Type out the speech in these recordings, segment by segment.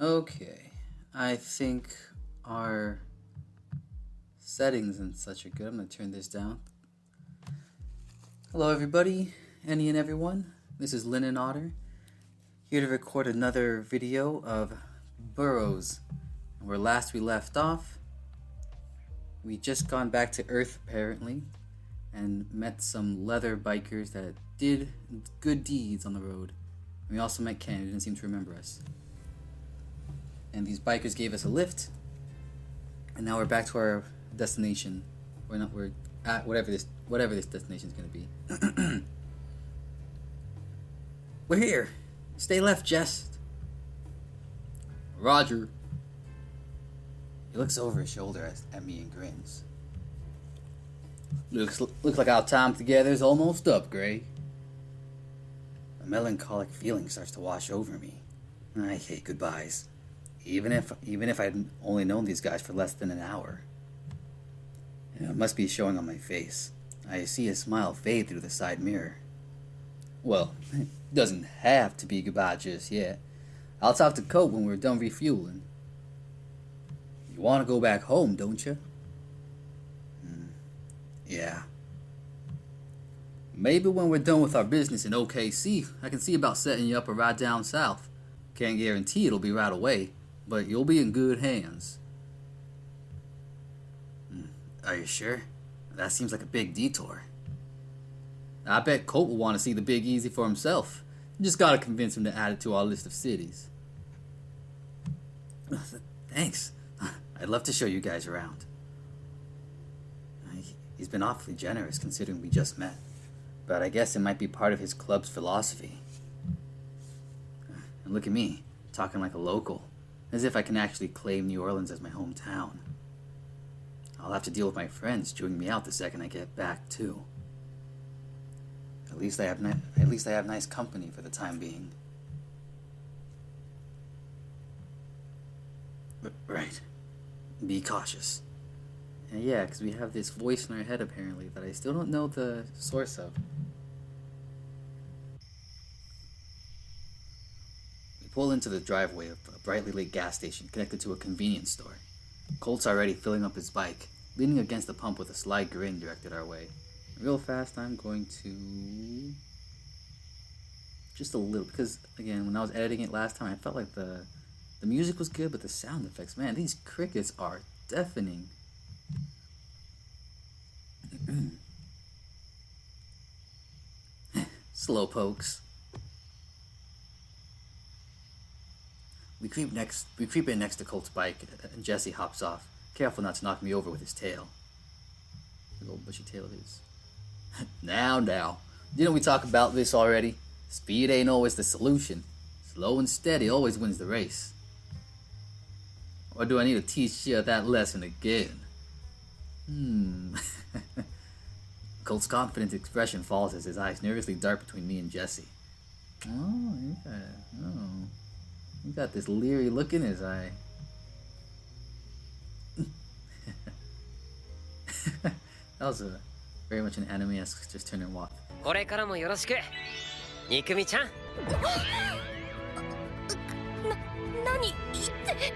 Okay, I think our settings and such are good. I'm going to turn this down. Hello, everybody, any and everyone. This is lighthearted, here to record another video of Burrows. Where last we left off, we just gone back to Earth apparently, and met some leather bikers that did good deeds on the road. We also met Ken, who didn't seem to remember us. And these bikers gave us a lift, and now we're back to our destination. We're at whatever this destination is going to be. We're here. Stay left, Jess. Roger. He looks over his shoulder at me and grins. Looks like our time together is almost up, Gray. A melancholic feeling starts to wash over me. I hate goodbyes. Even if I'd only known these guys for less than an hour. It must be showing on my face. I see a smile fade through the side mirror. Well, it doesn't have to be goodbye just yet. I'll talk to Colt when we're done refueling. You want to go back home, don't you? Yeah. Maybe when we're done with our business in OKC, I can see about setting you up a ride down south. Can't guarantee it'll be right away, but you'll be in good hands. Are you sure? That seems like a big detour. I bet Colt will want to see the Big Easy for himself. Just gotta convince him to add it to our list of cities. Thanks. I'd love to show you guys around. He's been awfully generous considering we just met. But I guess it might be part of his club's philosophy. And look at me, talking like a local. As if I can actually claim New Orleans as my hometown. I'll have to deal with my friends chewing me out the second I get back, too. At least I have nice company for the time being. Right. Be cautious. And yeah, because we have this voice in our head apparently that I still don't know the source of. We pull into the driveway of a brightly lit gas station connected to a convenience store. Colt's already filling up his bike, leaning against the pump with a sly grin directed our way. Real fast, I'm going to... just a little, because again, when I was editing it last time, I felt like the music was good, but the sound effects, man, these crickets are deafening. Slow pokes. We creep in next to Colt's bike, and Jesse hops off, careful not to knock me over with his tail. Big old bushy tail of his. Now. Didn't we talk about this already? Speed ain't always the solution. Slow and steady always wins the race. Or do I need to teach you that lesson again? Colt's confident expression falls as his eyes nervously dart between me and Jesse. You got this leery look in his eye. That was very much an anime-esque just turn and walk. これからもよろしく。肉みちゃん。何って。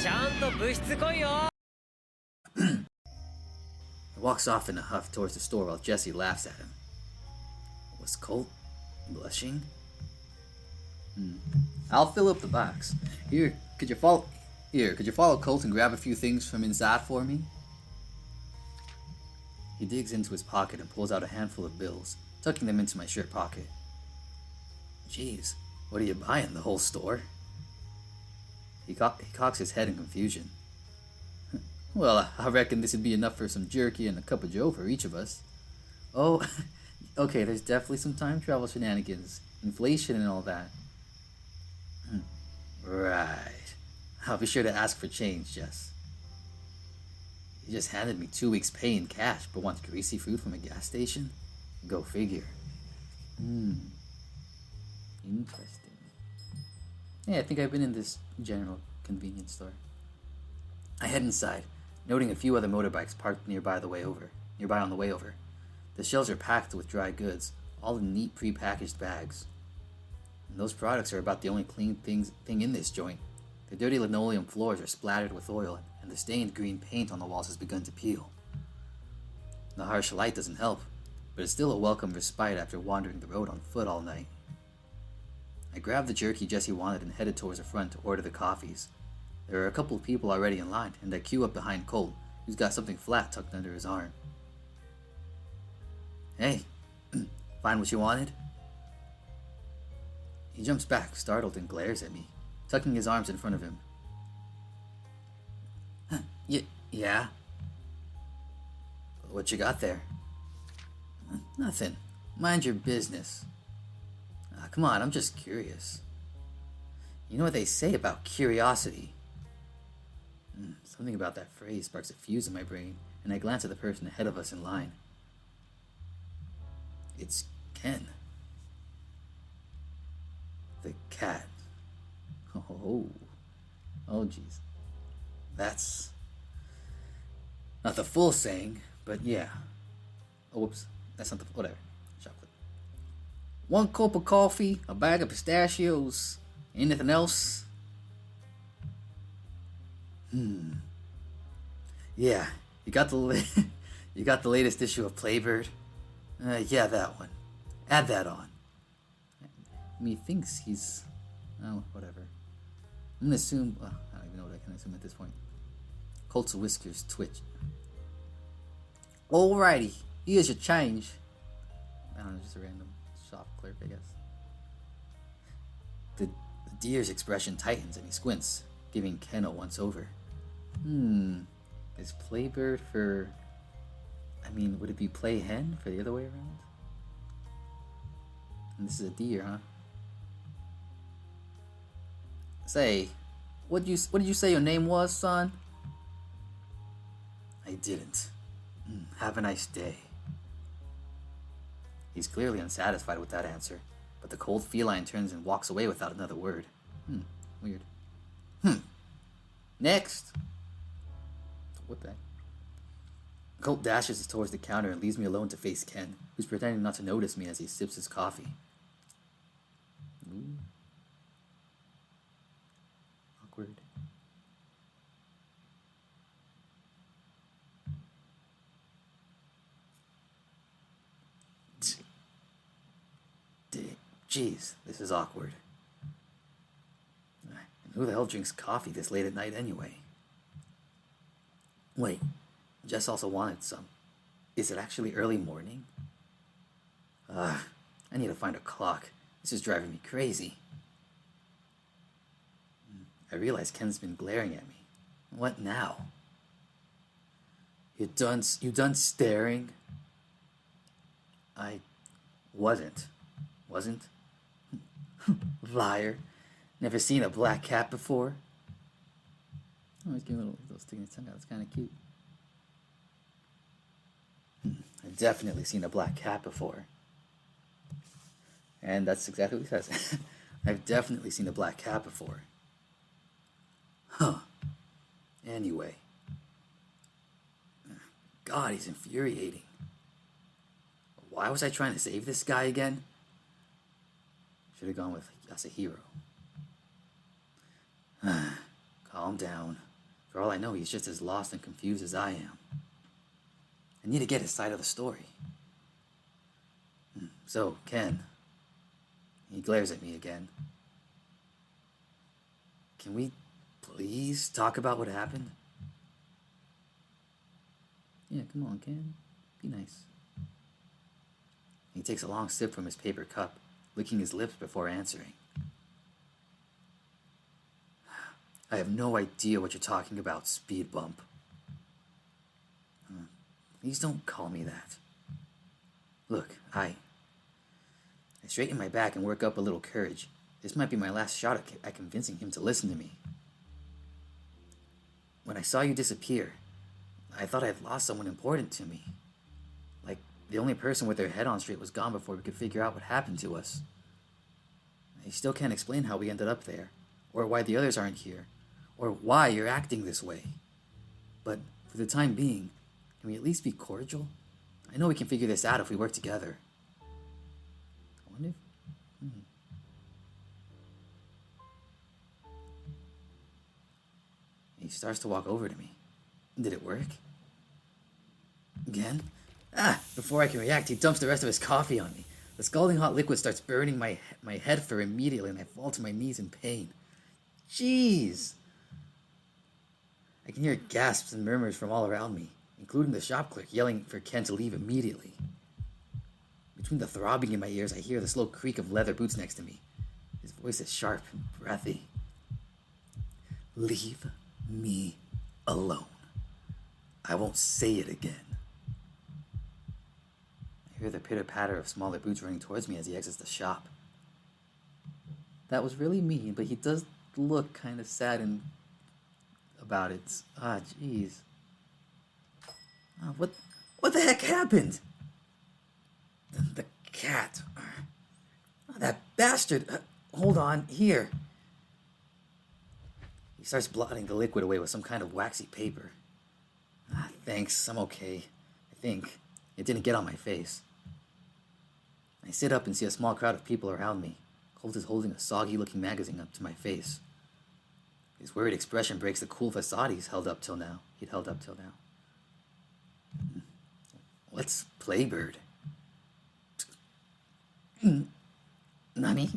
ちゃんと部室来いよ。He walks off in a huff towards the store while Jesse laughs at him. Was Colt blushing? I'll fill up the box. Could you follow Colt and grab a few things from inside for me? He digs into his pocket and pulls out a handful of bills, tucking them into my shirt pocket. Jeez, what are you buying, the whole store? He cocks his head in confusion. Well, I reckon this would be enough for some jerky and a cup of joe for each of us. Oh, okay, there's definitely some time travel shenanigans, inflation and all that. Right. I'll be sure to ask for change, Jess. He just handed me 2 weeks' pay in cash, but wants greasy food from a gas station? Go figure. Interesting. Yeah, I think I've been in this general convenience store. I head inside, noting a few other motorbikes parked nearby on the way over. The shelves are packed with dry goods, all in neat pre-packaged bags. And those products are about the only clean thing in this joint. The dirty linoleum floors are splattered with oil, and the stained green paint on the walls has begun to peel. The harsh light doesn't help, but it's still a welcome respite after wandering the road on foot all night. I grabbed the jerky Jesse wanted and headed towards the front to order the coffees. There are a couple of people already in line, and I queue up behind Colt, who's got something flat tucked under his arm. Hey, find what you wanted? He jumps back, startled, and glares at me, tucking his arms in front of him. Yeah? What you got there? Nothing. Mind your business. Come on, I'm just curious. You know what they say about curiosity? Something about that phrase sparks a fuse in my brain, and I glance at the person ahead of us in line. It's Ken. The cat. Oh, jeez. That's not the full saying, but yeah. Oh, whoops. That's not the... Whatever. Chocolate. 1 cup of coffee, a bag of pistachios. Anything else? Yeah. You got the latest issue of Playbird? Yeah, that one. Add that on. He thinks he's... Oh, whatever. I'm gonna assume... Well, I don't even know what I can assume at this point. Colt's whiskers twitch. Alrighty, here's your change. I don't know, just a random shop clerk, I guess. The deer's expression tightens and he squints, giving Ken a once-over. Is Playbird for... I mean, would it be play hen for the other way around? And this is a deer, huh? Say, what did you say your name was, son? I didn't. Have a nice day. He's clearly unsatisfied with that answer, but the cold feline turns and walks away without another word. Weird. Next! What the heck? Colt dashes towards the counter and leaves me alone to face Ken, who's pretending not to notice me as he sips his coffee. Ooh. Awkward. Jeez, this is awkward. And who the hell drinks coffee this late at night anyway? Wait, Jess also wanted some. Is it actually early morning? I need to find a clock. This is driving me crazy. I realize Ken's been glaring at me. What now? You done staring? I wasn't. Wasn't? Liar. Never seen a black cat before? Oh, he's giving a little sticking his tongue out. It's kind of cute. I've definitely seen a black cat before. And that's exactly what he says. I've definitely seen a black cat before. Huh. Anyway. God, he's infuriating. Why was I trying to save this guy again? Should have gone with Yasuhiro. Calm down. For all I know, he's just as lost and confused as I am. I need to get his side of the story. So, Ken. He glares at me again. Can we please talk about what happened? Yeah, come on, Ken. Be nice. He takes a long sip from his paper cup, licking his lips before answering. I have no idea what you're talking about, speed bump. Please don't call me that. Look, I straighten my back and work up a little courage. This might be my last shot at convincing him to listen to me. When I saw you disappear, I thought I had lost someone important to me. Like, the only person with their head on straight was gone before we could figure out what happened to us. I still can't explain how we ended up there, or why the others aren't here, or why you're acting this way. But for the time being, can we at least be cordial? I know we can figure this out if we work together. I wonder if... starts to walk over to me. Did it work? Again? Before I can react, he dumps the rest of his coffee on me. The scalding hot liquid starts burning my head fur immediately, and I fall to my knees in pain. Jeez! I can hear gasps and murmurs from all around me, including the shop clerk yelling for Ken to leave immediately. Between the throbbing in my ears, I hear the slow creak of leather boots next to me. His voice is sharp and breathy. Leave me alone. I won't say it again. I hear the pitter-patter of smaller boots running towards me as he exits the shop. That was really mean, but he does look kind of sad and about it. Jeez. What the heck happened? The cat. That bastard. Hold on, here. He starts blotting the liquid away with some kind of waxy paper. Thanks, I'm okay. I think. It didn't get on my face. I sit up and see a small crowd of people around me. Colt is holding a soggy-looking magazine up to my face. His worried expression breaks the cool facade he'd held up till now. What's Playbird? Nani?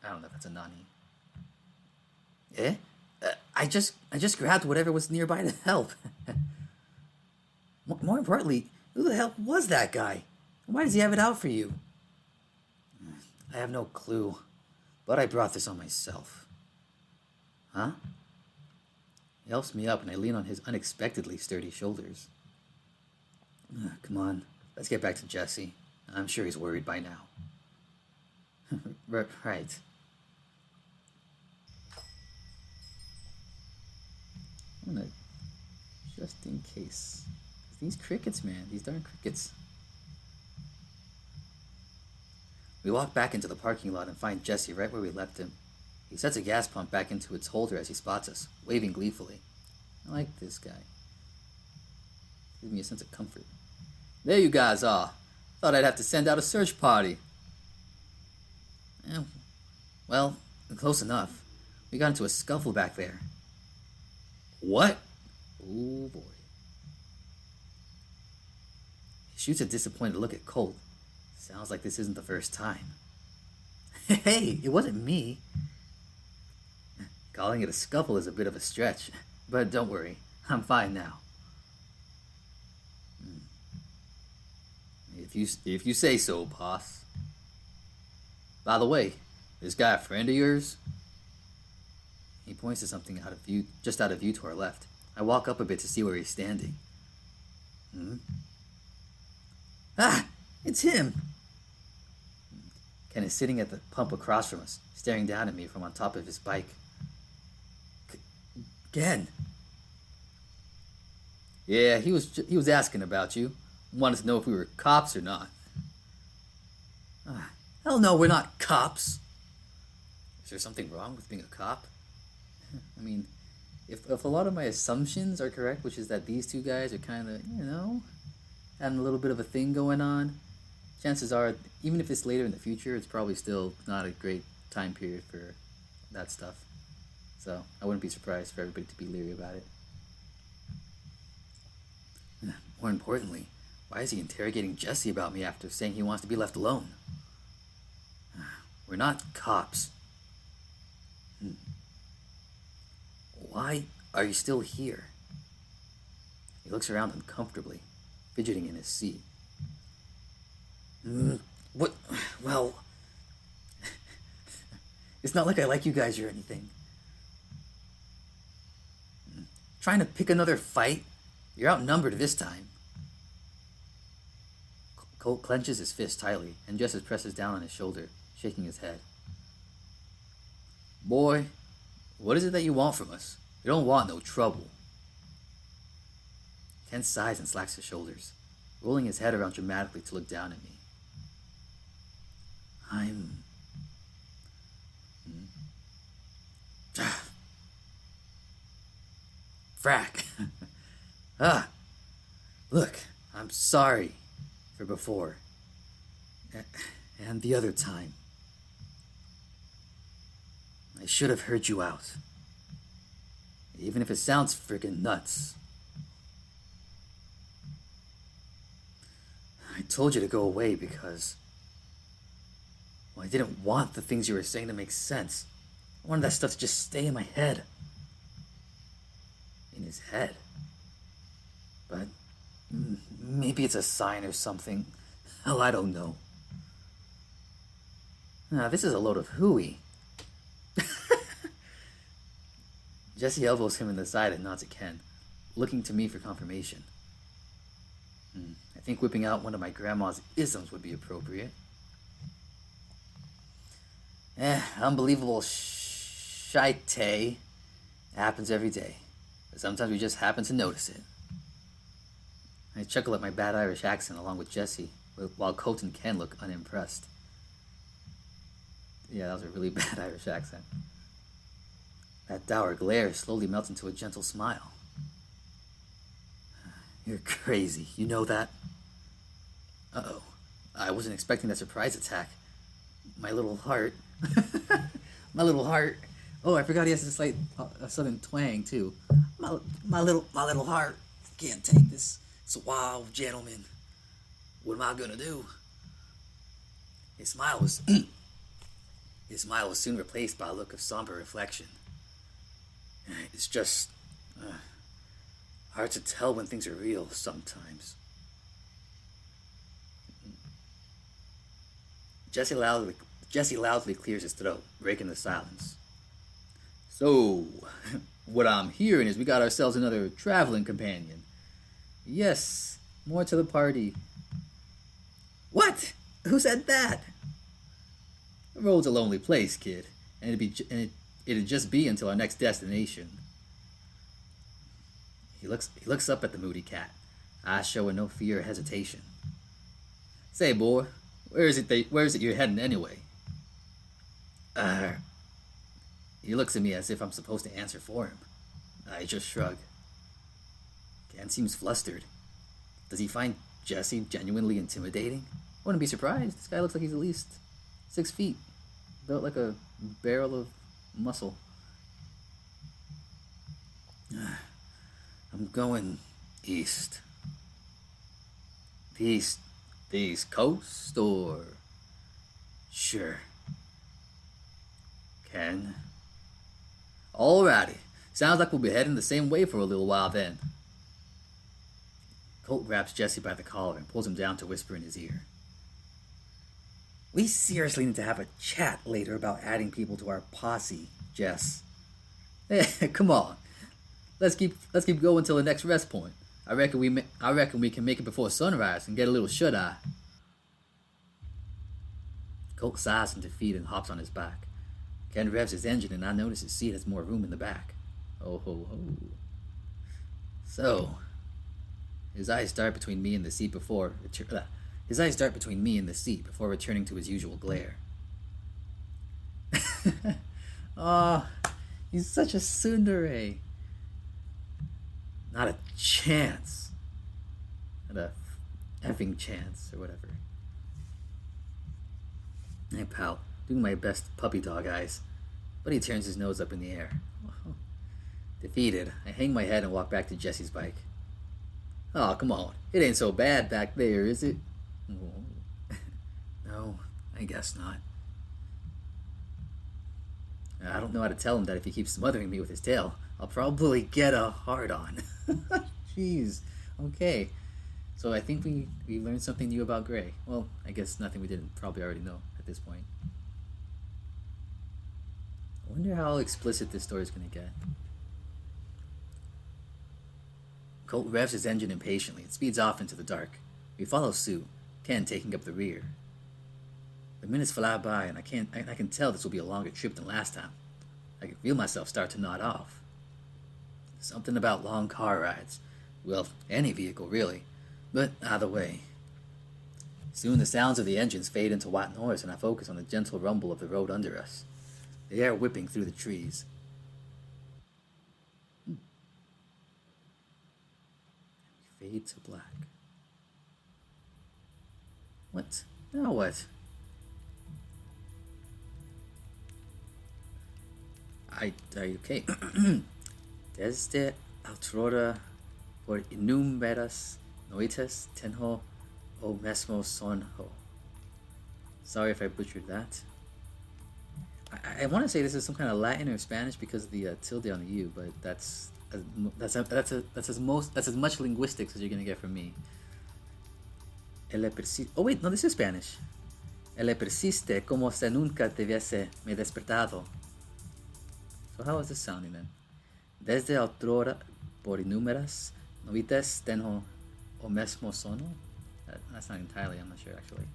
I don't know if that's a nani. Eh? I just grabbed whatever was nearby to help. More importantly, who the hell was that guy? Why does he have it out for you? I have no clue, but I brought this on myself. Huh? He helps me up and I lean on his unexpectedly sturdy shoulders. Come on, let's get back to Jesse. I'm sure he's worried by now. Right. I'm gonna, just in case. These crickets, man, these darn crickets. We walk back into the parking lot and find Jesse right where we left him. He sets a gas pump back into its holder as he spots us, waving gleefully. I like this guy. Gives me a sense of comfort. There you guys are. Thought I'd have to send out a search party. Well, close enough. We got into a scuffle back there. What? Oh boy. He shoots a disappointed look at Colt. Sounds like this isn't the first time. Hey, it wasn't me. Calling it a scuffle is a bit of a stretch, but don't worry, I'm fine now. If you say so, boss. By the way, this guy a friend of yours? He points to something just out of view to our left. I walk up a bit to see where he's standing. It's him! Ken is sitting at the pump across from us, staring down at me from on top of his bike. Ken! Yeah, he was asking about you. Wanted to know if we were cops or not. Hell no, we're not cops. Is there something wrong with being a cop? I mean, if a lot of my assumptions are correct, which is that these two guys are kind of, having a little bit of a thing going on, chances are, even if it's later in the future, it's probably still not a great time period for that stuff. So I wouldn't be surprised for everybody to be leery about it. More importantly, why is he interrogating Jesse about me after saying he wants to be left alone? We're not cops. Why are you still here? He looks around uncomfortably, fidgeting in his seat. What? Well, it's not like I like you guys or anything. Trying to pick another fight? You're outnumbered this time. Colt clenches his fist tightly, and Jesse presses down on his shoulder, shaking his head. Boy, what is it that you want from us? We don't want no trouble. Ken sighs and slacks his shoulders, rolling his head around dramatically to look down at me. Frack. Look, I'm sorry for before. And the other time. I should have heard you out. Even if it sounds freaking nuts. I told you to go away because... well, I didn't want the things you were saying to make sense. I wanted that stuff to just stay in my head. In his head. But maybe it's a sign or something. Hell, I don't know. This is a load of hooey. Jesse elbows him in the side and nods at Ken, looking to me for confirmation. I think whipping out one of my grandma's isms would be appropriate. Unbelievable shite happens every day. But sometimes we just happen to notice it. I chuckle at my bad Irish accent along with Jesse, while Colt and Ken look unimpressed. Yeah, that was a really bad Irish accent. That dour glare slowly melts into a gentle smile. You're crazy, you know that? Uh-oh. I wasn't expecting that surprise attack. My little heart. My little heart. Oh, I forgot he has this slight southern twang, too. My little heart. Can't take this. It's a wild gentleman. What am I gonna do? His smile was soon replaced by a look of somber reflection. It's just hard to tell when things are real sometimes. Jesse loudly clears his throat, breaking the silence. So, what I'm hearing is we got ourselves another traveling companion. Yes, more to the party. What? Who said that? The road's a lonely place, kid, and it'd just be until our next destination. He looks up at the moody cat, eyes showing no fear or hesitation. Say, boy, where is it you're heading anyway? He looks at me as if I'm supposed to answer for him. I just shrug. Ken seems flustered. Does he find Jesse genuinely intimidating? Wouldn't be surprised. This guy looks like he's at least 6 feet. Built like a barrel of muscle. I'm going east. The East Coast, or... Sure. Ken? Alrighty. Sounds like we'll be heading the same way for a little while then. Colt grabs Jesse by the collar and pulls him down to whisper in his ear. We seriously need to have a chat later about adding people to our posse, Jess. Hey, come on. Let's keep going till the next rest point. I reckon we can make it before sunrise and get a little shut-eye. Colt sighs in defeat and hops on his back. Ken revs his engine and I notice his seat has more room in the back. Oh ho ho. So, his eyes dart between me and the seat before returning to his usual glare. Oh, he's such a tsundere. Not a chance. Not a effing chance, or whatever. Hey, pal. Doing my best puppy dog eyes. But he turns his nose up in the air. Defeated, I hang my head and walk back to Jesse's bike. Oh, come on. It ain't so bad back there, is it? No, I guess not. I don't know how to tell him that if he keeps smothering me with his tail, I'll probably get a hard-on. Jeez. Okay. So I think we learned something new about Gray. Well, I guess nothing we didn't probably already know at this point. I wonder how explicit this story is going to get. Colt revs his engine impatiently and speeds off into the dark. We follow suit, Ken taking up the rear. The minutes fly by and I can tell this will be a longer trip than last time. I can feel myself start to nod off. Something about long car rides. Well, any vehicle really, but either way. Soon the sounds of the engines fade into white noise and I focus on the gentle rumble of the road under us, the air whipping through the trees. We fade to black. What? Now what? Are you okay? Desde outrora por inúmeras noites tenho o mesmo sonho. Sorry if I butchered that. I want to say this is some kind of Latin or Spanish because of the tilde on the U, but that's as much linguistics as you're gonna get from me. Oh wait, no, this is Spanish. Ele persiste como si nunca te hubiese me despertado. So how is this sounding then? Desde outrora por inúmeras noites tenho o mesmo sono. That's not entirely, I'm not sure actually.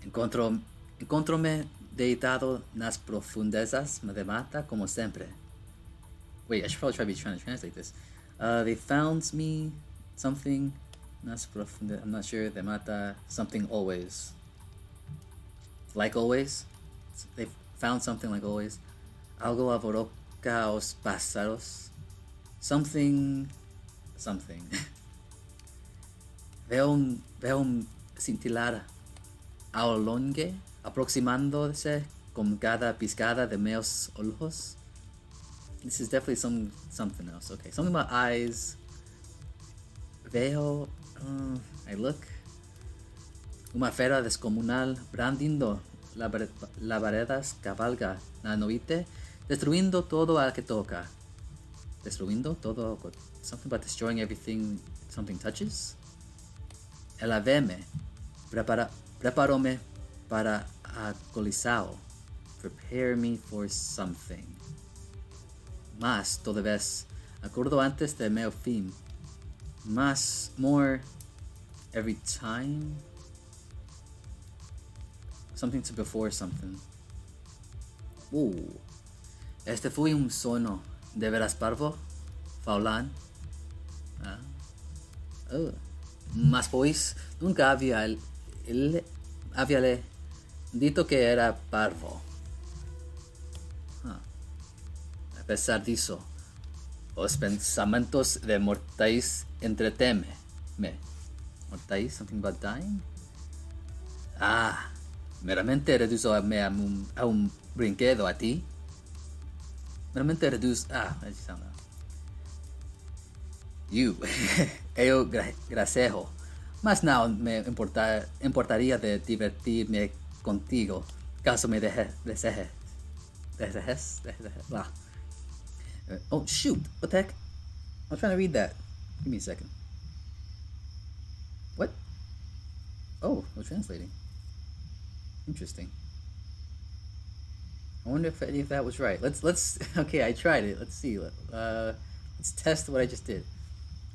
Encontro-me deitado nas profundezas de mata como sempre. Wait, I should probably trying to translate this. They found me something nas profundezas. I'm not sure. De mata something always. Like always. They found something like always. Algo avoroca os pájaros. Something. Veo un cintilar ao longe, aproximándose con cada piscada de meus ojos. This is definitely something else. Okay, something about eyes. Veo, I look. Uma fera descomunal brandindo labaredas cabalga na noite, destruyendo todo al que toca. Destruyendo todo, something about destroying everything something touches. Ela veme, preparome para acolizao. Prepare me for something. Más, toda vez, acordo antes de meu fin. Más, more, every time. Something to before something. Este fue un sono. De veras parvo? Faulan? Mas pois, nunca había le dito que era parvo. A pesar disso, os pensamentos de mortais entreteme. Mortais? Something about dying? Meramente reduzo a un brinquedo a ti. Meramente reduzo... I just sound that. You. Eu gracejo. Mas não me importaría de divertirme contigo. Caso me desejes. Oh, shoot. What the heck? I'm trying to read that. Give me a second. What? Oh, we're translating. Interesting. I wonder if any of that was right. Let's. Okay, I tried it. Let's see. Let's test what I just did.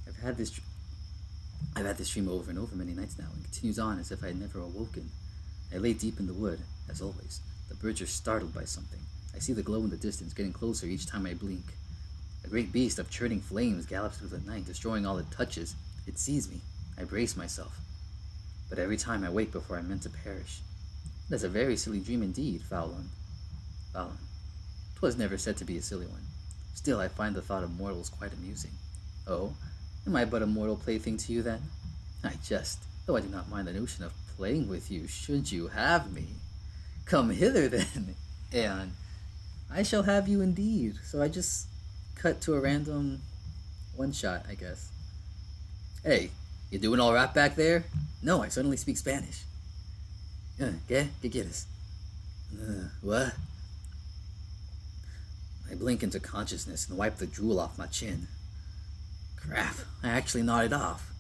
I've had this dream over and over many nights now, and continues on as if I had never awoken. I lay deep in the wood, as always. The birds are startled by something. I see the glow in the distance, getting closer each time I blink. A great beast of churning flames gallops through the night, destroying all it touches. It sees me. I brace myself. But every time I wake before I'm meant to perish. That's a very silly dream indeed, Faulan. 'Twas never said to be a silly one. Still, I find the thought of mortals quite amusing. Oh, am I but a mortal plaything to you then? I jest, though I do not mind the notion of playing with you, should you have me. Come hither then, and I shall have you indeed. So I just cut to a random one shot, I guess. Hey, you doing all right back there? No, I suddenly speak Spanish. ¿Qué quieres? What? I blink into consciousness and wipe the drool off my chin. Crap, I actually nodded off.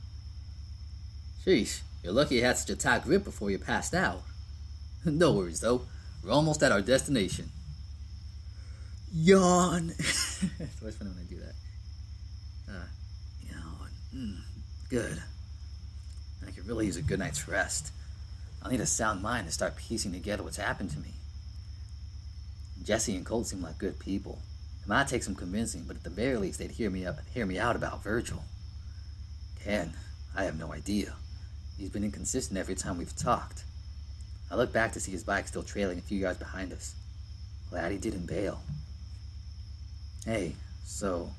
Sheesh, you're lucky you had such a tight grip before you passed out. No worries though, we're almost at our destination. Yawn. It's always funny when I do that. Yawn. Good. I could really use a good night's rest. I'll need a sound mind to start piecing together what's happened to me. Jesse and Colt seem like good people. It might take some convincing, but at the very least they'd hear me out about Virgil. Ken, I have no idea. He's been inconsistent every time we've talked. I look back to see his bike still trailing a few yards behind us. Glad he didn't bail. Hey, so...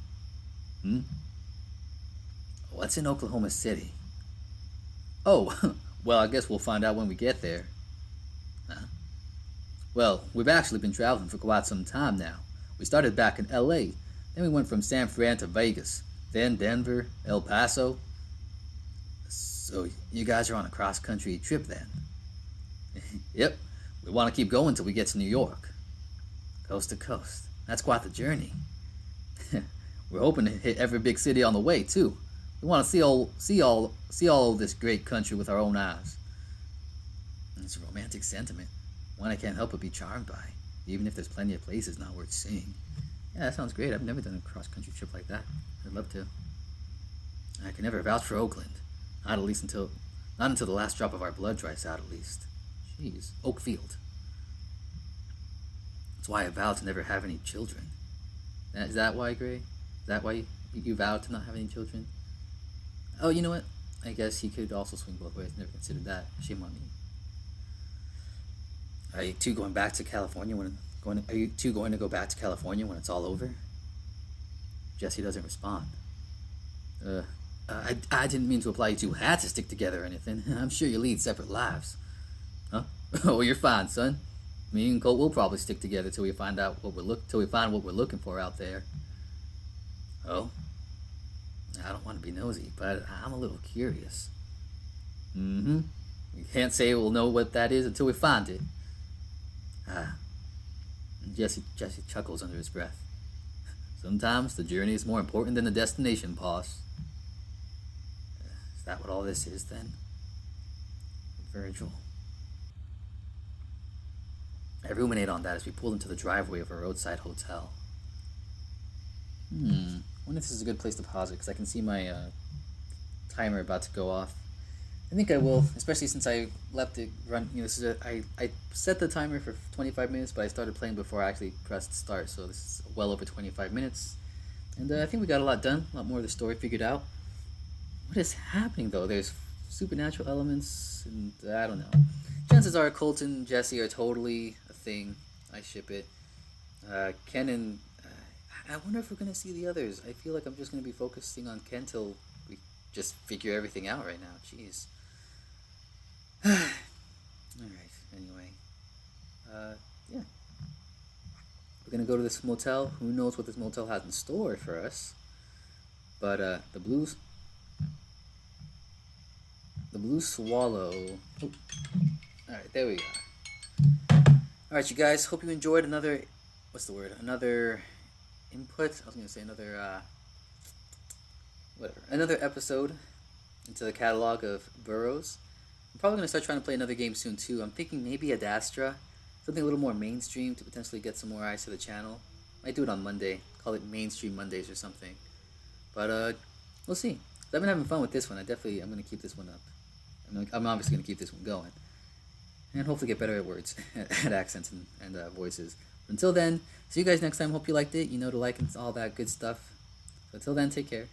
What's in Oklahoma City? Oh, well, I guess we'll find out when we get there. Well, we've actually been traveling for quite some time now. We started back in LA, Then we went from San Fran to Vegas, then Denver, El Paso. So you guys are on a cross-country trip then? Yep, we want to keep going till we get to New York. Coast to coast. That's quite the journey. We're hoping to hit every big city on the way too. We want to see all of this great country with our own eyes. And it's a romantic sentiment, one I can't help but be charmed by, even if there's plenty of places not worth seeing. Yeah, that sounds great. I've never done a cross-country trip like that. I'd love to. I can never vouch for Oakland. Not until the last drop of our blood dries out, at least. Jeez, Oakfield. That's why I vowed to never have any children. Is that why, Gray? Is that why you vowed to not have any children? Oh, you know what? I guess he could also swing both ways. Never considered that. Shame on me. Are you two going back to California Are you two going to go back to California when it's all over? Jesse doesn't respond. I didn't mean to imply you two had to stick together or anything. I'm sure you lead separate lives. Huh? Oh, you're fine, son. Me and Colt will probably stick together till we find what we're looking for out there. Oh? I don't want to be nosy, but I'm a little curious. Mm-hmm. We can't say we'll know what that is until we find it. Jesse chuckles under his breath. Sometimes the journey is more important than the destination, boss. Is that what all this is, then? Virgil. I ruminate on that as we pulled into the driveway of a roadside hotel. I wonder if this is a good place to pause it, because I can see my timer about to go off. I think I will, especially since I left it run. I set the timer for 25 minutes, but I started playing before I actually pressed start, so this is well over 25 minutes. And I think we got a lot done, a lot more of the story figured out. What is happening, though? There's supernatural elements, and I don't know. Chances are Colt and Jesse are totally a thing. I ship it. Ken and... I wonder if we're going to see the others. I feel like I'm just going to be focusing on Ken till we just figure everything out right now. Jeez. Alright, anyway. Yeah. We're going to go to this motel. Who knows what this motel has in store for us. But the blue swallow... Oh. Alright, there we go. Alright, you guys. Hope you enjoyed another... What's the word? Another... input. I was going to say another, another episode into the catalog of Burrows. I'm probably going to start trying to play another game soon, too. I'm thinking maybe Adastra. Something a little more mainstream to potentially get some more eyes to the channel. Might do it on Monday. Call it Mainstream Mondays or something. But, we'll see. I've been having fun with this one. I'm going to keep this one up. I'm obviously going to keep this one going. And hopefully get better at words, at accents and voices. Until then, see you guys next time. Hope you liked it. You know to like and all that good stuff. So until then, take care.